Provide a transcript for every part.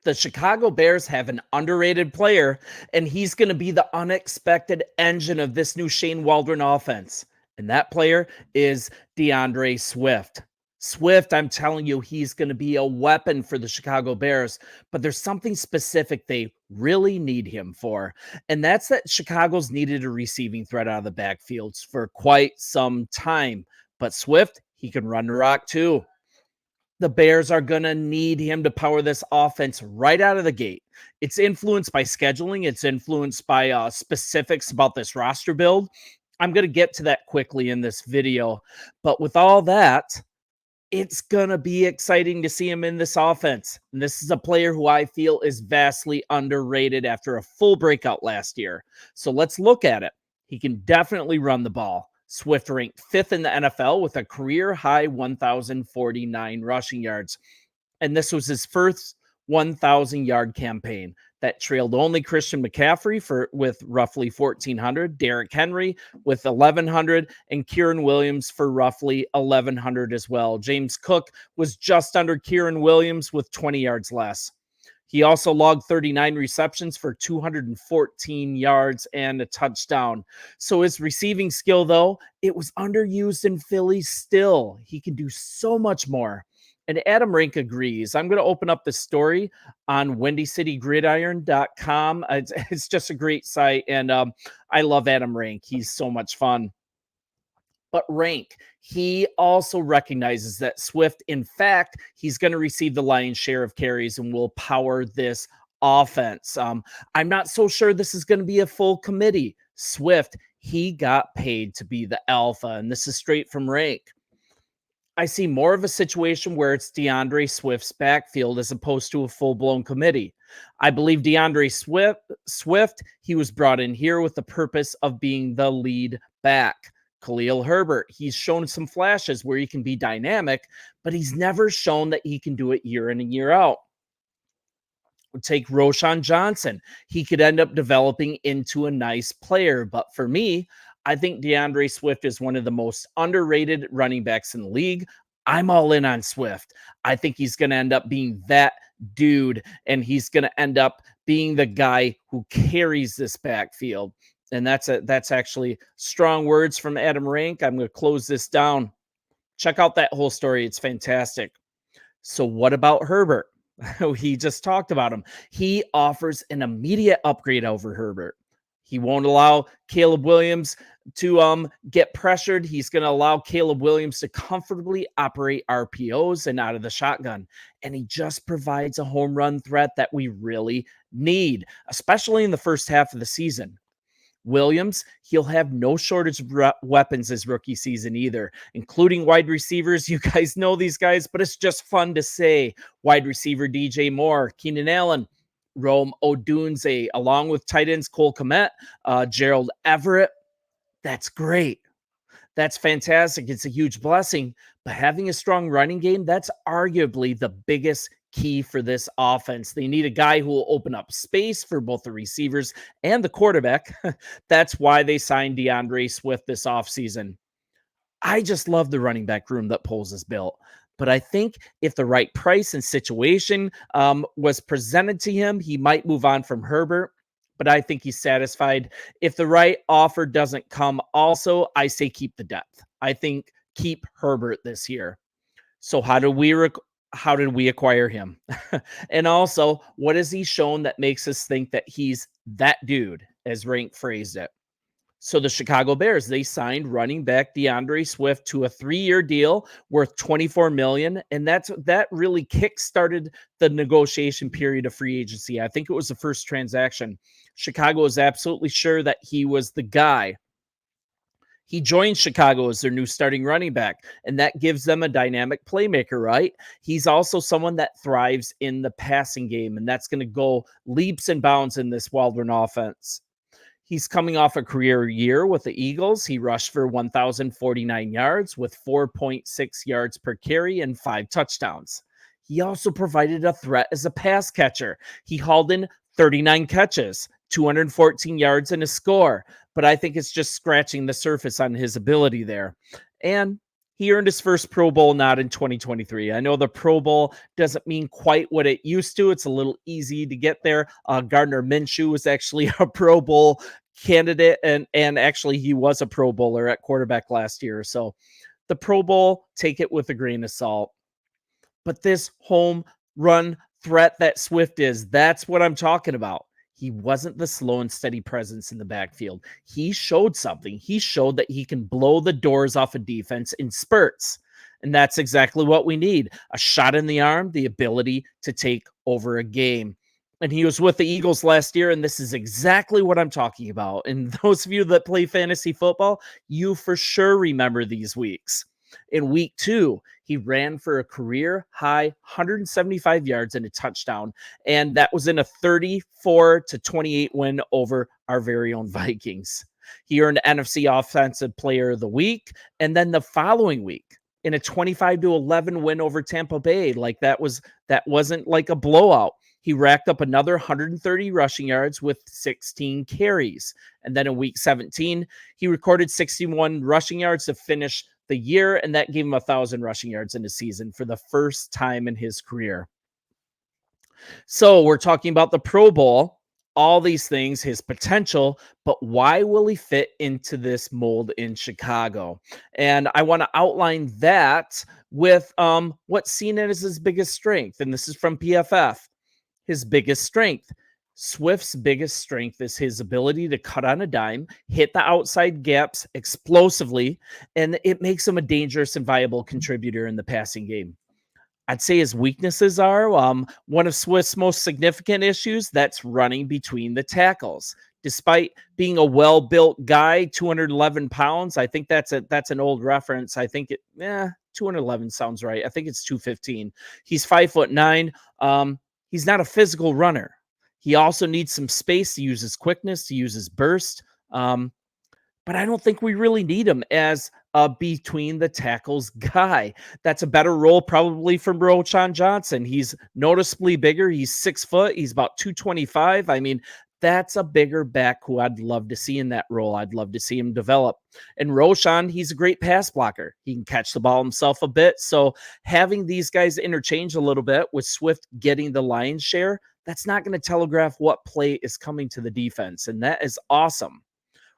The Chicago Bears have an underrated player, and he's going to be the unexpected engine of this new Shane Waldron offense. And that player is DeAndre Swift. Swift, I'm telling you, he's going to be a weapon for the Chicago Bears, but there's something specific they really need him for. And that's that Chicago's needed a receiving threat out of the backfields for quite some time. But Swift, he can run the rock too. The Bears are going to need him to power this offense right out of the gate. It's influenced by scheduling. It's influenced by specifics about this roster build. I'm going to get to that quickly in this video. But with all that, it's going to be exciting to see him in this offense. And this is a player who I feel is vastly underrated after a full breakout last year. So let's look at it. He can definitely run the ball. Swift ranked 5th in the NFL with a career-high 1,049 rushing yards. And this was his first 1,000-yard campaign that trailed only Christian McCaffrey with roughly 1,400, Derrick Henry with 1,100, and Kieran Williams for roughly 1,100 as well. James Cook was just under Kieran Williams with 20 yards less. He also logged 39 receptions for 214 yards and a touchdown. So his receiving skill, though, it was underused in Philly still. He can do so much more. And Adam Rank agrees. I'm going to open up the story on WindyCityGridiron.com. It's just a great site, and I love Adam Rank. He's so much fun. But Rank, he also recognizes that Swift, in fact, he's going to receive the lion's share of carries and will power this offense. I'm not so sure this is going to be a full committee. Swift, he got paid to be the alpha, and this is straight from Rank. I see more of a situation where it's DeAndre Swift's backfield as opposed to a full-blown committee. I believe DeAndre Swift, he was brought in here with the purpose of being the lead back. Khalil Herbert, he's shown some flashes where he can be dynamic, but he's never shown that he can do it year in and year out. Take Roschon Johnson. He could end up developing into a nice player, but for me, I think DeAndre Swift is one of the most underrated running backs in the league. I'm all in on Swift. I think he's going to end up being that dude, and he's going to end up being the guy who carries this backfield. And that's actually strong words from Adam Rank. I'm going to close this down. Check out that whole story. It's fantastic. So what about Herbert? He just talked about him. He offers an immediate upgrade over Herbert. He won't allow Caleb Williams to get pressured. He's going to allow Caleb Williams to comfortably operate RPOs and out of the shotgun. And he just provides a home run threat that we really need, especially in the first half of the season. Williams, he'll have no shortage of weapons this rookie season either, including wide receivers. You guys know these guys, but it's just fun to say. Wide receiver DJ Moore, Keenan Allen, Rome Odunze, along with tight ends Cole Kmet, Gerald Everett. That's great. That's fantastic. It's a huge blessing. But having a strong running game, that's arguably the biggest key for this offense. They need a guy who will open up space for both the receivers and the quarterback. That's why they signed DeAndre Swift this offseason. I just love the running back room that Poles has built. But I think if the right price and situation was presented to him, he might move on from Herbert. But I think he's satisfied. If the right offer doesn't come also, I say keep the depth. I think keep Herbert this year. So how did we acquire him? And also, what has he shown that makes us think that he's that dude, as Rank phrased it? So the Chicago Bears, they signed running back DeAndre Swift to a 3-year deal worth $24 million. And that really kickstarted the negotiation period of free agency. I think it was the first transaction. Chicago was absolutely sure that he was the guy. He joined Chicago as their new starting running back, and that gives them a dynamic playmaker, right? He's also someone that thrives in the passing game, and that's going to go leaps and bounds in this Waldron offense. He's coming off a career year with the Eagles. He rushed for 1,049 yards with 4.6 yards per carry and 5 touchdowns. He also provided a threat as a pass catcher. He hauled in 39 catches, 214 yards, and a score. But I think it's just scratching the surface on his ability there. And He earned his first Pro Bowl not in 2023. I know the Pro Bowl doesn't mean quite what it used to. It's a little easy to get there. Gardner Minshew was actually a Pro Bowl candidate, and actually he was a Pro Bowler at quarterback last year. So the Pro Bowl, take it with a grain of salt. But this home run threat that Swift is, that's what I'm talking about. He wasn't the slow and steady presence in the backfield. He showed something. He showed that he can blow the doors off a defense in spurts. And that's exactly what we need. A shot in the arm, the ability to take over a game. And he was with the Eagles last year, and this is exactly what I'm talking about. And those of you that play fantasy football, you for sure remember these weeks. In week 2, he ran for a career high 175 yards and a touchdown. And that was in a 34-28 win over our very own Vikings. He earned NFC Offensive Player of the Week. And then the following week, in a 25-11 win over Tampa Bay, that wasn't like a blowout. He racked up another 130 rushing yards with 16 carries. And then in week 17, he recorded 61 rushing yards to finish the year, and that gave him 1,000 rushing yards in the season for the first time in his career. So we're talking about the Pro Bowl, all these things, his potential, but why will he fit into this mold in Chicago? And I want to outline that with what's seen as his biggest strength. And this is from PFF. His biggest strength. Swift's biggest strength is his ability to cut on a dime, hit the outside gaps explosively, and it makes him a dangerous and viable contributor in the passing game. I'd say his weaknesses are one of Swift's most significant issues. That's running between the tackles. Despite being a well-built guy, 211 pounds, I think that's an old reference. I think 211 sounds right. I think it's 215. He's 5'9". He's not a physical runner. He also needs some space to use his quickness, to use his burst. But I don't think we really need him as a between the tackles guy. That's a better role probably from Roschon Johnson. He's noticeably bigger. He's 6 foot. He's about 225. I mean, that's a bigger back who I'd love to see in that role. I'd love to see him develop. And Roschon, he's a great pass blocker. He can catch the ball himself a bit. So having these guys interchange a little bit with Swift getting the lion's share, that's not going to telegraph what play is coming to the defense. And that is awesome.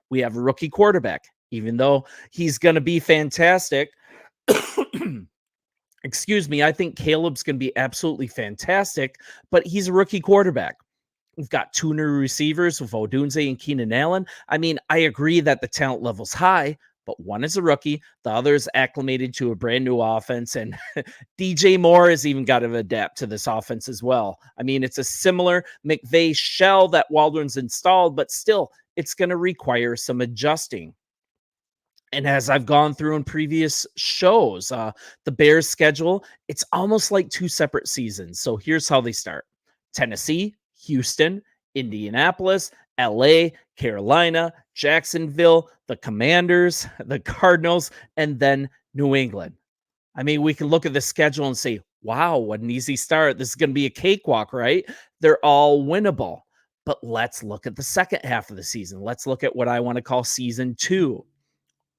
We have a rookie quarterback, even though he's going to be fantastic. Excuse me. I think Caleb's going to be absolutely fantastic, but he's a rookie quarterback. We've got 2 new receivers with Odunze and Keenan Allen. I mean, I agree that the talent level's high, but one is a rookie. The other is acclimated to a brand new offense. And DJ Moore has even got to adapt to this offense as well. I mean, it's a similar McVay shell that Waldron's installed, but still, it's going to require some adjusting. And as I've gone through in previous shows, the Bears schedule, it's almost like 2 separate seasons. So here's how they start. Tennessee, Houston, Indianapolis, LA, Carolina, Jacksonville, the Commanders, the Cardinals, and then New England. I mean, we can look at the schedule and say, wow, what an easy start. This is going to be a cakewalk, right? They're all winnable. But let's look at the second half of the season. Let's look at what I want to call season 2.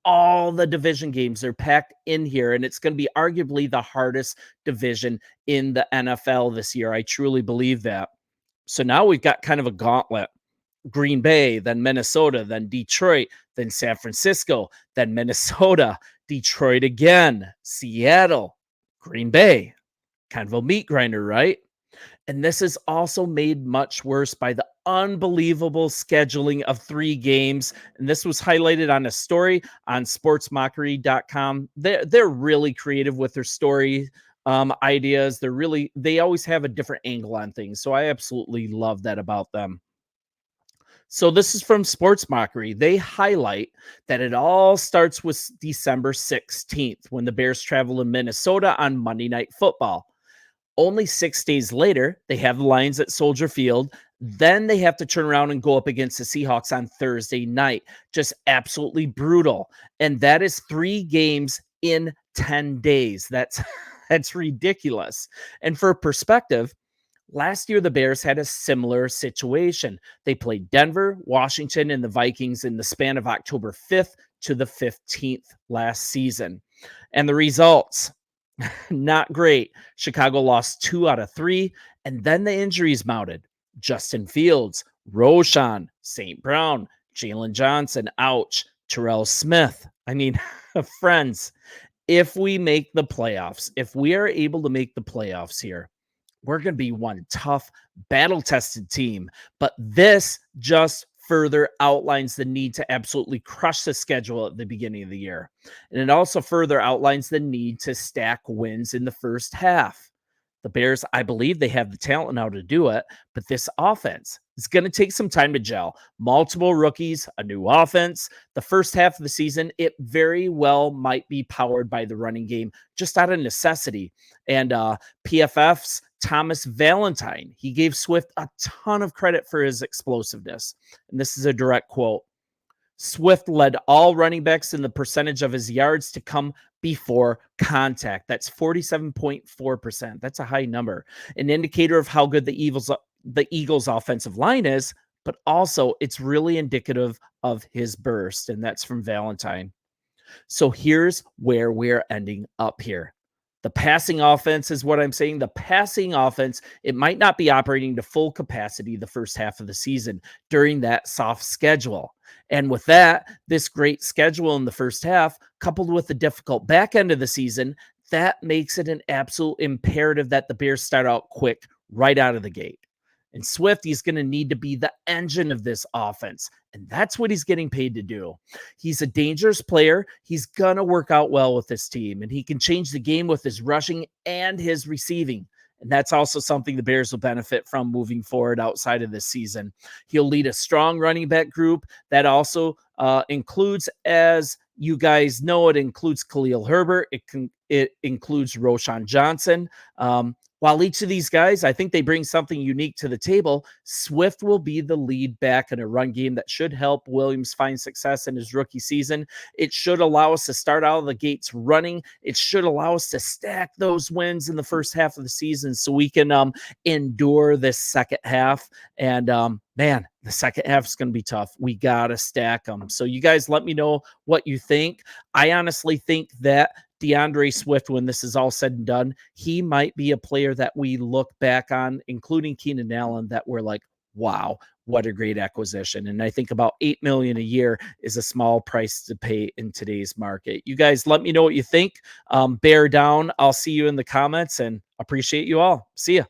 All the division games are packed in here, and it's going to be arguably the hardest division in the NFL this year. I truly believe that. So now we've got kind of a gauntlet. Green Bay, then Minnesota, then Detroit, then San Francisco, then Minnesota, Detroit again, Seattle, Green Bay. Kind of a meat grinder, right? And this is also made much worse by the unbelievable scheduling of 3 games. And this was highlighted on a story on sportsmockery.com. They're really creative with their story ideas. They always have a different angle on things. So I absolutely love that about them. So this is from Sports Mockery. They highlight that it all starts with December 16th when the Bears travel to Minnesota on Monday Night Football. Only 6 days later, they have the Lions at Soldier Field. Then they have to turn around and go up against the Seahawks on Thursday night. Just absolutely brutal. And that is 3 games in 10 days. That's ridiculous. And for perspective, last year the Bears had a similar situation. They played Denver, Washington, and the Vikings in the span of October 5th to the 15th last season. And the results, not great. Chicago lost 2 out of 3, and then the injuries mounted. Justin Fields, Roshan, St. Brown, Jalen Johnson, ouch. Terrell Smith. I mean, friends, if we make the playoffs, if we are able to make the playoffs here, we're going to be one tough, battle tested team. But this just further outlines the need to absolutely crush the schedule at the beginning of the year. And it also further outlines the need to stack wins in the first half. The Bears, I believe they have the talent now to do it, but this offense is going to take some time to gel. Multiple rookies, a new offense. The first half of the season, it very well might be powered by the running game, just out of necessity. And PFF's Thomas Valentine, he gave Swift a ton of credit for his explosiveness. And this is a direct quote. Swift led all running backs in the percentage of his yards to come before contact. That's 47.4%. That's a high number. An indicator of how good the Eagles offensive line is, but also it's really indicative of his burst. And that's from Valentine. So here's where we're ending up here. The passing offense is what I'm saying. The passing offense, it might not be operating to full capacity the first half of the season during that soft schedule. And with that, this great schedule in the first half, coupled with the difficult back end of the season, that makes it an absolute imperative that the Bears start out quick right out of the gate. And Swift, he's going to need to be the engine of this offense. And that's what he's getting paid to do. He's a dangerous player. He's going to work out well with this team. And he can change the game with his rushing and his receiving. And that's also something the Bears will benefit from moving forward outside of this season. He'll lead a strong running back group that also includes, as you guys know, it includes Khalil Herbert. It includes Roshan Johnson. While each of these guys, I think they bring something unique to the table, Swift will be the lead back in a run game that should help Williams find success in his rookie season. It should allow us to start out of the gates running. It should allow us to stack those wins in the first half of the season so we can endure this second half. And man, the second half is going to be tough. We got to stack them. So you guys let me know what you think. I honestly think that DeAndre Swift, when this is all said and done, he might be a player that we look back on, including Keenan Allen, that we're like, wow, what a great acquisition. And I think about $8 million a year is a small price to pay in today's market. You guys let me know what you think. Bear down. I'll see you in the comments and appreciate you all. See ya.